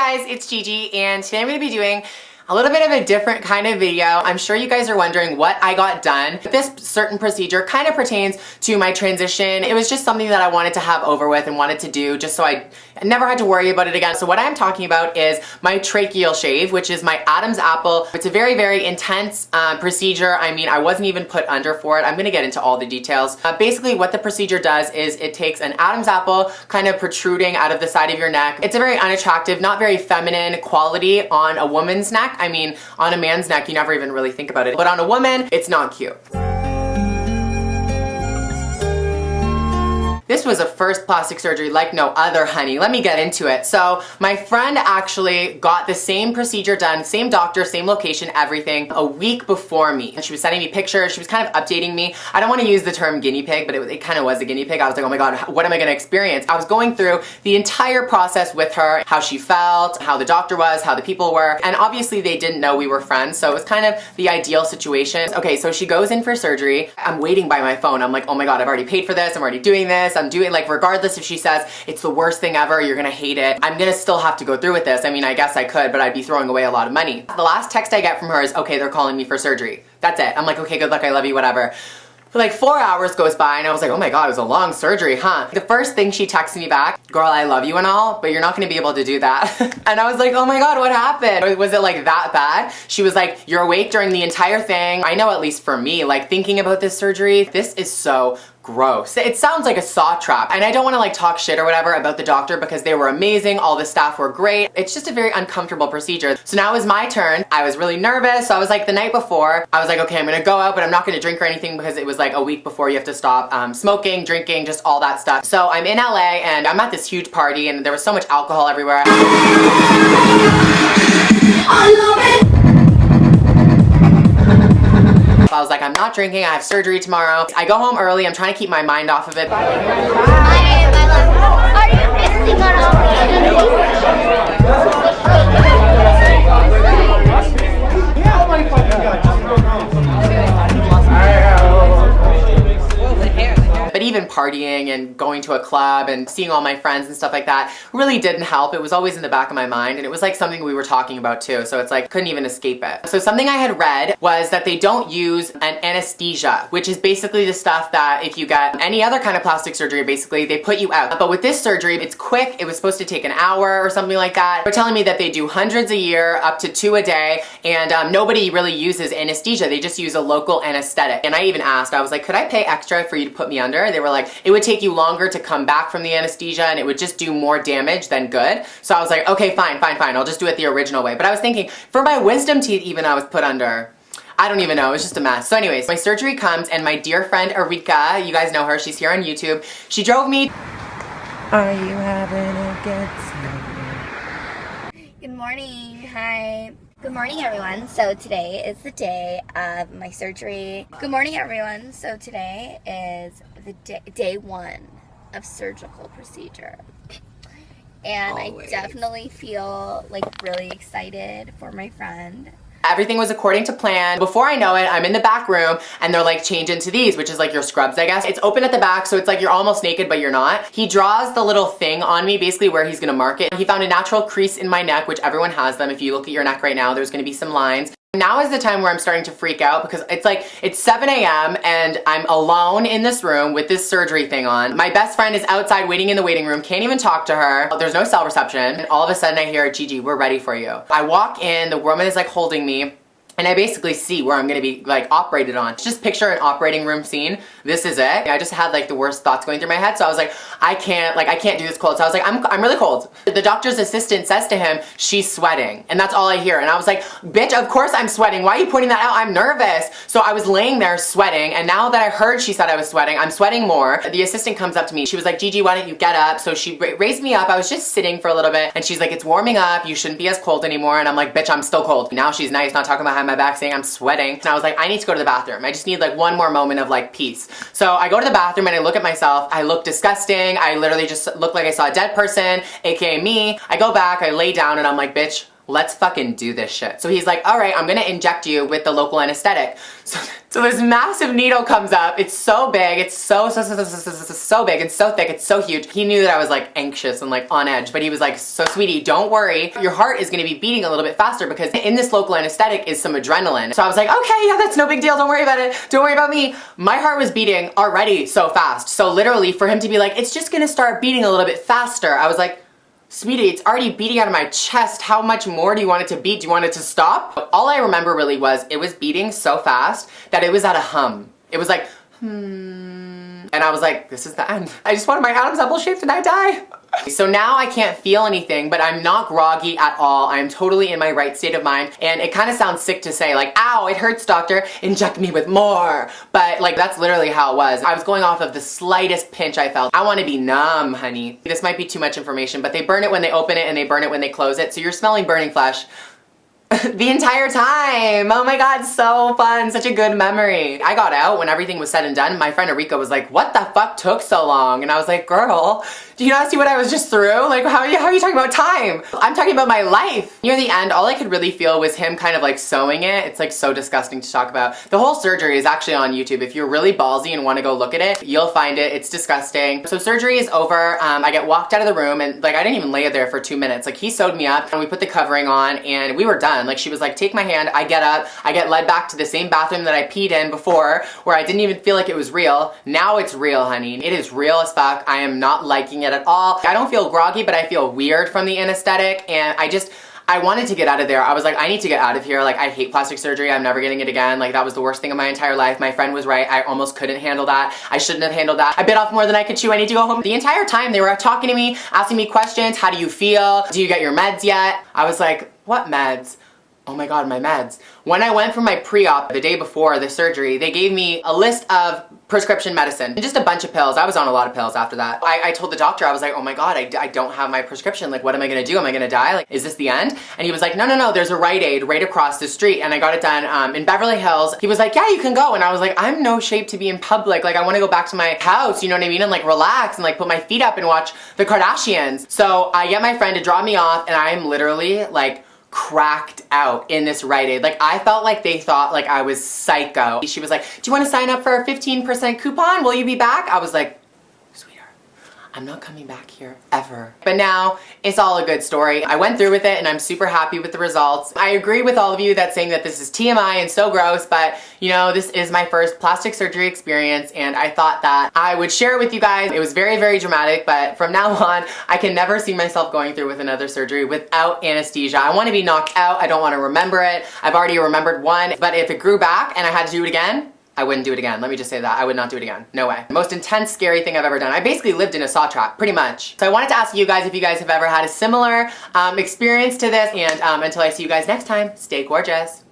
guys, it's Gigi, and today I'm going to be doing a little bit of a different kind of video. I'm sure you guys are wondering what I got done. This certain procedure kind of pertains to my transition. It was just something that I wanted to have over with and wanted to do just so I never had to worry about it again. So what I'm talking about is my tracheal shave, which is my Adam's apple. It's a very, very intense procedure. I mean, I wasn't even put under for it. I'm gonna get into all the details. Basically what the procedure does is it takes an Adam's apple kind of protruding out of the side of your neck. It's a very unattractive, not very feminine quality on a woman's neck. I mean, on a man's neck, you never even really think about it. But on a woman, it's not cute. This was a first plastic surgery like no other, honey. Let me get into it. So my friend actually got the same procedure done, same doctor, same location, everything, a week before me. And she was sending me pictures. She was kind of updating me. I don't want to use the term guinea pig, but it kind of was a guinea pig. I was like, oh my God, what am I going to experience? I was going through the entire process with her, how she felt, how the doctor was, how the people were. And obviously they didn't know we were friends. So it was kind of the ideal situation. Okay, so she goes in for surgery. I'm waiting by my phone. I'm like, oh my God, I've already paid for this. I'm already doing this. I'm doing, like, regardless if she says it's the worst thing ever, you're gonna hate it, I'm gonna still have to go through with this. I mean, I guess I could, but I'd be throwing away a lot of money. The last text I get from her is, okay, they're calling me for surgery. That's it. I'm like, okay, good luck, I love you, whatever. But like 4 hours goes by and I was like, oh my God, it was a long surgery, huh? The first thing she texted me back, girl, I love you and all, but you're not gonna be able to do that. And I was like, oh my God, what happened? Was it like that bad? She was like, you're awake during the entire thing. I know, at least for me, like thinking about this surgery, this is so gross. It sounds like a saw trap, and I don't want to like talk shit or whatever about the doctor because they were amazing, all the staff were great. It's just a very uncomfortable procedure. So now it was my turn. I was really nervous, so I was like, the night before, I was like, okay, I'm gonna go out, but I'm not gonna drink or anything because it was like a week before you have to stop smoking, drinking, just all that stuff. So I'm in LA and I'm at this huge party and there was so much alcohol everywhere. I love it. I was like, I'm not drinking, I have surgery tomorrow. I go home early, I'm trying to keep my mind off of it. Hi, my love. Are you missing on all But even partying and going to a club and seeing all my friends and stuff like that really didn't help. It was always in the back of my mind, and it was like something we were talking about too, so it's like couldn't even escape it. So something I had read was that they don't use an anesthesia, which is basically the stuff that if you get any other kind of plastic surgery, basically they put you out. But with this surgery, it's quick. It was supposed to take an hour or something like that. They're telling me that they do hundreds a year, up to 2 a day, and nobody really uses anesthesia. They just use a local anesthetic. And I even asked, I was like, could I pay extra for you to put me under? They were like, it would take you longer to come back from the anesthesia and it would just do more damage than good. So I was like, okay, fine. I'll just do it the original way. But I was thinking, for my wisdom teeth even, I was put under. I don't even know, it was just a mess. So anyways, my surgery comes and my dear friend Eeeeekkk, you guys know her, she's here on YouTube. She drove me. Are you having a good time? Good morning. Hi. Good morning, everyone. So today is the day of my surgery. Good morning, everyone. So today is the day 1 of surgical procedure. And Always. I definitely feel like really excited for my friend. Everything was according to plan. Before I know it, I'm in the back room and they're like, change into these, which is like your scrubs, I guess. It's open at the back, so it's like you're almost naked, but you're not. He draws the little thing on me, basically where he's gonna mark it. He found a natural crease in my neck, which everyone has them. If you look at your neck right now, there's gonna be some lines. Now is the time where I'm starting to freak out because it's 7 a.m. and I'm alone in this room with this surgery thing on. My best friend is outside waiting in the waiting room, can't even talk to her. There's no cell reception. And all of a sudden I hear, Gigi, we're ready for you. I walk in, the woman is like holding me. And I basically see where I'm gonna be like operated on. Just picture an operating room scene. This is it. I just had like the worst thoughts going through my head. So I was like, I can't do this cold. So I was like, I'm really cold. The doctor's assistant says to him, she's sweating. And that's all I hear. And I was like, bitch, of course I'm sweating. Why are you pointing that out? I'm nervous. So I was laying there sweating. And now that I heard she said I was sweating, I'm sweating more. The assistant comes up to me. She was like, Gigi, why don't you get up? So she raised me up. I was just sitting for a little bit. And she's like, it's warming up. You shouldn't be as cold anymore. And I'm like, bitch, I'm still cold. Now she's nice, not talking behind my back saying I'm sweating. And I was like, I need to go to the bathroom. I just need like one more moment of like peace. So I go to the bathroom and I look at myself. I look disgusting. I literally just look like I saw a dead person, aka me. I go back, I lay down and I'm like, bitch, let's fucking do this shit. So he's like, all right, I'm gonna inject you with the local anesthetic. So this massive needle comes up. It's so big. It's so big and so thick. It's so huge. He knew that I was like anxious and like on edge, but he was like, so sweetie, don't worry. Your heart is gonna be beating a little bit faster because in this local anesthetic is some adrenaline. So I was like, okay, yeah, that's no big deal. Don't worry about it. Don't worry about me. My heart was beating already so fast. So literally for him to be like, it's just gonna start beating a little bit faster. I was like, sweetie, it's already beating out of my chest. How much more do you want it to beat? Do you want it to stop? All I remember really was it was beating so fast that it was at a hum. It was like, and I was like, this is the end. I just wanted my Adam's apple shaped and I die. So now I can't feel anything, but I'm not groggy at all. I'm totally in my right state of mind. And it kind of sounds sick to say like, ow, it hurts, doctor, inject me with more. But like, that's literally how it was. I was going off of the slightest pinch I felt. I want to be numb, honey. This might be too much information, but they burn it when they open it and they burn it when they close it. So you're smelling burning flesh the entire time. Oh my God, so fun. Such a good memory. I got out when everything was said and done. My friend Erika was like, what the fuck took so long? And I was like, girl, do you not see what I was just through? Like, how are you talking about time? I'm talking about my life. Near the end, all I could really feel was him kind of like sewing it. It's like so disgusting to talk about. The whole surgery is actually on YouTube. If you're really ballsy and want to go look at it, you'll find it. It's disgusting. So surgery is over. I get walked out of the room and like, I didn't even lay there for 2 minutes. Like he sewed me up and we put the covering on and we were done. Like she was like, take my hand. I get up. I get led back to the same bathroom that I peed in before where I didn't even feel like it was real. Now it's real, honey. It is real as fuck. I am not liking it at all. I don't feel groggy, but I feel weird from the anesthetic and I wanted to get out of there. I was like, I need to get out of here. Like, I hate plastic surgery. I'm never getting it again. Like, that was the worst thing of my entire life. My friend was right. I almost couldn't handle that. I shouldn't have handled that. I bit off more than I could chew. I need to go home. The entire time they were talking to me, asking me questions. How do you feel? Do you get your meds yet? I was like, what meds? Oh my God, my meds. When I went for my pre-op the day before the surgery, they gave me a list of prescription medicine and just a bunch of pills. I was on a lot of pills after that. I told the doctor, I was like, oh my God, I don't have my prescription. Like, what am I gonna do? Am I gonna die? Like, is this the end? And he was like, no, there's a Rite Aid right across the street. And I got it done in Beverly Hills. He was like, yeah, you can go. And I was like, I'm no shape to be in public. Like, I wanna go back to my house, you know what I mean? And like relax and like put my feet up and watch the Kardashians. So I get my friend to drop me off and I'm literally like, cracked out in this Rite Aid. Like I felt like they thought like I was psycho. She was like, do you want to sign up for a 15% coupon? Will you be back? I was like, sweetheart, I'm not coming back here ever. But now it's all a good story. I went through with it and I'm super happy with the results. I agree with all of you that saying that this is TMI and so gross, but you know, this is my first plastic surgery experience and I thought that I would share it with you guys. It was very, very dramatic, but from now on, I can never see myself going through with another surgery without anesthesia. I want to be knocked out. I don't want to remember it. I've already remembered one, but if it grew back and I had to do it again, I wouldn't do it again. Let me just say that. I would not do it again. No way. Most intense, scary thing I've ever done. I basically lived in a saw trap, pretty much. So I wanted to ask you guys if you guys have ever had a similar experience to this, and until I see you guys next time, stay gorgeous.